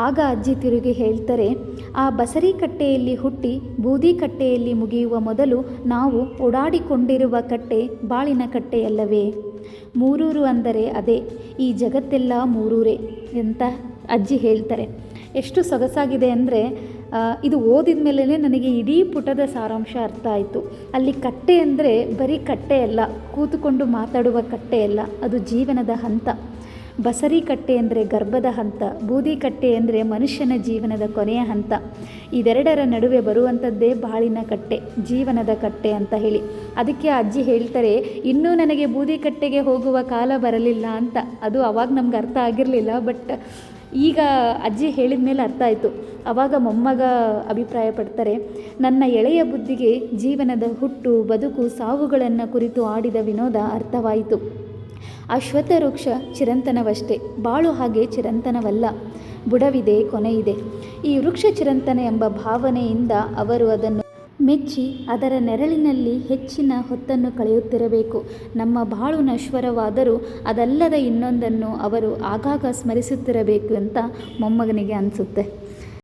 ಆಗ ಅಜ್ಜಿ ತಿರುಗಿ ಹೇಳ್ತಾರೆ, ಆ ಬಸರಿ ಕಟ್ಟೆಯಲ್ಲಿ ಹುಟ್ಟಿ ಬೂದಿ ಕಟ್ಟೆಯಲ್ಲಿ ಮುಗಿಯುವ ಮೊದಲು ನಾವು ಓಡಾಡಿಕೊಂಡಿರುವ ಕಟ್ಟೆ ಬಾಳಿನ ಕಟ್ಟೆಯಲ್ಲವೇ? ಮೂರೂರು ಅಂದರೆ ಅದೇ, ಈ ಜಗತ್ತೆಲ್ಲ ಮೂರೂರೇ ಅಂತ ಅಜ್ಜಿ ಹೇಳ್ತಾರೆ. ಎಷ್ಟು ಸೊಗಸಾಗಿದೆ ಅಂದರೆ ಇದು ಓದಿದ ಮೇಲೆ ನನಗೆ ಇಡೀ ಪುಟದ ಸಾರಾಂಶ ಅರ್ಥ ಆಯಿತು. ಅಲ್ಲಿ ಕಟ್ಟೆ ಅಂದರೆ ಬರೀ ಕಟ್ಟೆ ಅಲ್ಲ, ಕೂತುಕೊಂಡು ಮಾತಾಡುವ ಕಟ್ಟೆ ಅಲ್ಲ, ಅದು ಜೀವನದ ಹಂತ. ಬಸರಿ ಕಟ್ಟೆ ಅಂದರೆ ಗರ್ಭದ ಹಂತ, ಬೂದಿ ಕಟ್ಟೆ ಅಂದರೆ ಮನುಷ್ಯನ ಜೀವನದ ಕೊನೆಯ ಹಂತ. ಇದೆರಡರ ನಡುವೆ ಬರುವಂಥದ್ದೇ ಬಾಳಿನ ಕಟ್ಟೆ, ಜೀವನದ ಕಟ್ಟೆ ಅಂತ ಹೇಳಿ. ಅದಕ್ಕೆ ಅಜ್ಜಿ ಹೇಳ್ತಾರೆ, ಇನ್ನೂ ನನಗೆ ಬೂದಿ ಕಟ್ಟೆಗೆ ಹೋಗುವ ಕಾಲ ಬರಲಿಲ್ಲ ಅಂತ. ಅದು ಅವಾಗ ನಮ್ಗೆ ಅರ್ಥ ಆಗಿರಲಿಲ್ಲ, ಬಟ್ ಈಗ ಅಜ್ಜಿ ಹೇಳಿದ ಮೇಲೆ ಅರ್ಥ ಆಯಿತು. ಆವಾಗ ಮೊಮ್ಮಗ ಅಭಿಪ್ರಾಯ ಪಡ್ತಾರೆ, ನನ್ನ ಎಳೆಯ ಬುದ್ಧಿಗೆ ಜೀವನದ ಹುಟ್ಟು ಬದುಕು ಸಾವುಗಳನ್ನು ಕುರಿತು ಆಡಿದ ವಿನೋದ ಅರ್ಥವಾಯಿತು. ಅಶ್ವತ್ಥ ವೃಕ್ಷ ಚಿರಂತನವಷ್ಟೇ, ಬಾಳು ಹಾಗೆ ಚಿರಂತನವಲ್ಲ. ಬುಡವಿದೆ, ಕೊನೆಯಿದೆ. ಈ ವೃಕ್ಷ ಚಿರಂತನ ಎಂಬ ಭಾವನೆಯಿಂದ ಅವರು ಅದನ್ನು ಮೆಚ್ಚಿ ಅದರ ನೆರಳಿನಲ್ಲಿ ಹೆಚ್ಚಿನ ಹೊತ್ತನ್ನು ಕಳೆಯುತ್ತಿರಬೇಕು. ನಮ್ಮ ಬಾಳು ನಶ್ವರವಾದರೂ ಅದಲ್ಲದ ಇನ್ನೊಂದನ್ನು ಅವರು ಆಗಾಗ ಸ್ಮರಿಸುತ್ತಿರಬೇಕು ಅಂತ ಮೊಮ್ಮಗನಿಗೆ ಅನಿಸುತ್ತೆ.